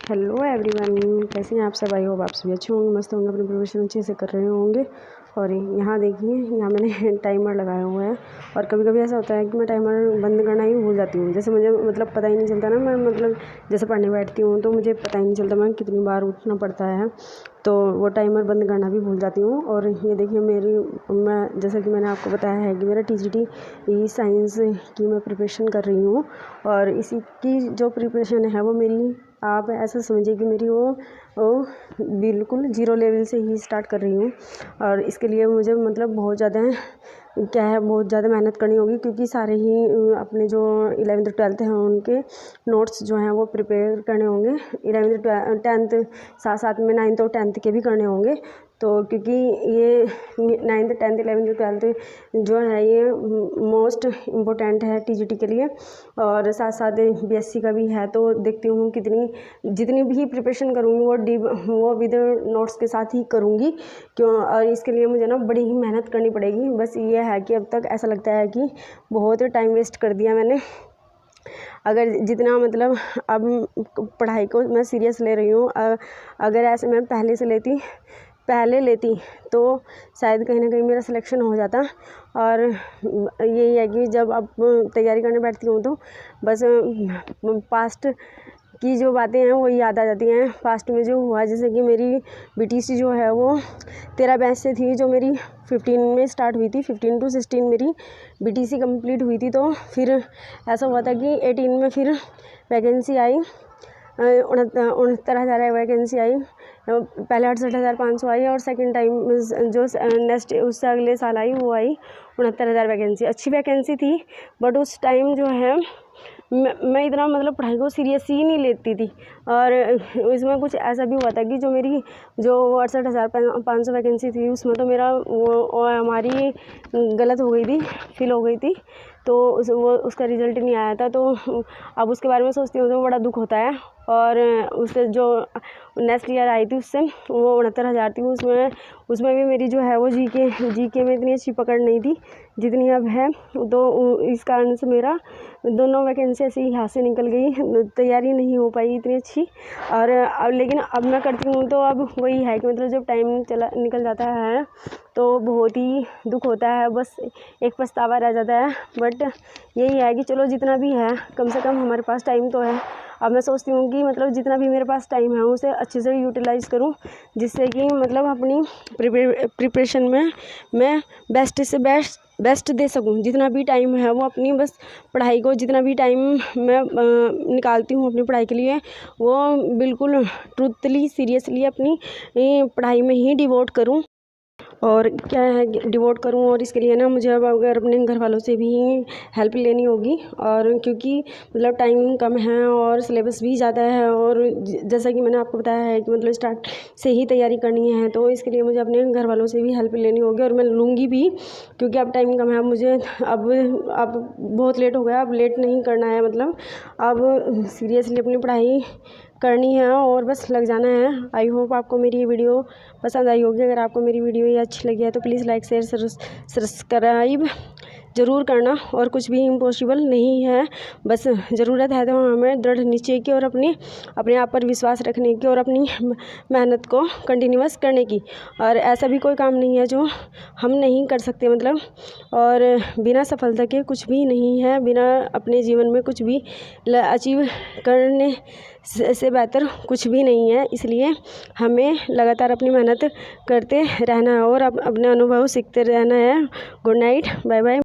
Hello everyone, कैसे हैं आप सब। आई होप आप सभी अच्छे होंगे, मस्त होंगे, अपने प्रिपरेशन अच्छे से कर रहे होंगे। और यहाँ देखिए, यहाँ मैंने टाइमर लगाया हुआ है। और कभी कभी ऐसा होता है कि मैं टाइमर बंद करना ही भूल जाती हूँ। जैसे मुझे मतलब पता ही नहीं चलता ना, मैं मतलब जैसे पढ़ने बैठती हूँ तो मुझे पता ही नहीं चलता मैं कितनी बार उठना पड़ता है, तो वो टाइमर बंद करना भी भूल जाती हूँ। और ये देखिए मैं जैसा कि मैंने आपको बताया है कि मेरा TGT ई साइंस की मैं प्रिपरेशन कर रही हूँ। और इसी की जो प्रिपरेशन है वो मेरी, आप ऐसा समझिए कि मेरी वो बिल्कुल ज़ीरो लेवल से ही स्टार्ट कर रही हूँ। और इसके लिए मुझे मतलब बहुत ज़्यादा मेहनत करनी होगी, क्योंकि सारे ही अपने जो 11th-12th हैं उनके नोट्स जो हैं वो प्रिपेयर करने होंगे। 11th-10th साथ साथ में 9th और 10th के भी करने होंगे। तो क्योंकि ये 9th 10th 11th 12th जो है ये मोस्ट इम्पोर्टेंट है TGT के लिए। और साथ साथ BSc का भी है, तो देखती हूँ जितनी भी प्रिपरेशन करूँगी वो विद नोट्स के साथ ही करूँगी। क्यों, और इसके लिए मुझे ना बड़ी ही मेहनत करनी पड़ेगी। बस ये है कि अब तक ऐसा लगता है कि बहुत टाइम वेस्ट कर दिया मैंने। अगर जितना मतलब अब पढ़ाई को मैं सीरियस ले रही हूँ, अगर ऐसे मैं पहले लेती तो शायद कहीं ना कहीं मेरा सिलेक्शन हो जाता। और यही है कि जब अब तैयारी करने बैठती हूँ तो बस पास्ट की जो बातें हैं वो याद आ जाती हैं। पास्ट में जो हुआ, जैसे कि मेरी BTC जो है वो 13 बैच से थी, जो मेरी 15 में स्टार्ट हुई थी। 15 to 16 मेरी BTC कंप्लीट हुई थी। तो फिर ऐसा हुआ था कि 18 में फिर वैकेंसी आई, 69,000 वैकेंसी आई। पहले 68,500 आई, और सेकंड टाइम जो नेक्स्ट उससे अगले साल आई वो आई 69,000 वैकेंसी। अच्छी वैकेंसी थी, बट उस टाइम जो है मैं इतना मतलब पढ़ाई को सीरियस ही नहीं लेती थी। और इसमें कुछ ऐसा भी हुआ था कि जो मेरी 68,500 वैकेंसी थी उसमें तो मेरा वो हमारी गलत हो गई थी, फिल हो गई थी, तो उसका रिज़ल्ट नहीं आया था। तो अब उसके बारे में सोचती हूँ तो बड़ा दुख होता है। और उससे जो नेक्स्ट ईयर आई थी उससे वो 69,000 थी, उसमें भी मेरी जो है वो जीके में इतनी अच्छी पकड़ नहीं थी जितनी अब है। तो इस कारण से मेरा दोनों वैकेंसी ऐसे ही हाथ से निकल गई, तैयारी नहीं हो पाई इतनी अच्छी। और लेकिन अब मैं करती हूँ तो अब वही है कि मतलब जब टाइम निकल जाता है तो बहुत ही दुख होता है, बस एक पछतावा रह जाता है। बट यही है कि चलो जितना भी है कम से कम हमारे पास टाइम तो है। अब मैं सोचती हूँ कि मतलब जितना भी मेरे पास टाइम है उसे अच्छे से यूटिलाइज़ करूँ, जिससे कि मतलब अपनी प्रिपरेशन में मैं बेस्ट से बेस्ट दे सकूँ। जितना भी टाइम है वो अपनी बस पढ़ाई को, जितना भी टाइम मैं निकालती हूँ अपनी पढ़ाई के लिए, वो बिल्कुल ट्रूथली सीरियसली अपनी पढ़ाई में ही डिवोट करूँ। और क्या है, डिवोट करूँ। और इसके लिए ना मुझे अब अगर अपने घर वालों से भी हेल्प लेनी होगी, और क्योंकि मतलब टाइम कम है और सिलेबस भी ज़्यादा है, और जैसा कि मैंने आपको बताया है कि मतलब स्टार्ट से ही तैयारी करनी है, तो इसके लिए मुझे अपने घर वालों से भी हेल्प लेनी होगी। और मैं लूँगी भी, क्योंकि अब टाइम कम है। मुझे अब बहुत लेट हो गया, अब लेट नहीं करना है, मतलब अब सीरियसली अपनी पढ़ाई करनी है और बस लग जाना है। आई होप आपको मेरी ये वीडियो पसंद आई होगी। अगर आपको मेरी वीडियो ये अच्छी लगी है तो प्लीज़ लाइक शेयर सब्सक्राइब ज़रूर करना। और कुछ भी इम्पॉसिबल नहीं है, बस ज़रूरत है तो हमें दृढ़ निश्चय की, और अपने आप पर विश्वास रखने की, और अपनी मेहनत को कंटिन्यूअस करने की। और ऐसा भी कोई काम नहीं है जो हम नहीं कर सकते, मतलब। और बिना सफलता के कुछ भी नहीं है, बिना अपने जीवन में कुछ भी अचीव करने से बेहतर कुछ भी नहीं है। इसलिए हमें लगातार अपनी मेहनत करते रहना है और अपने अनुभव सीखते रहना है। Good night, bye bye.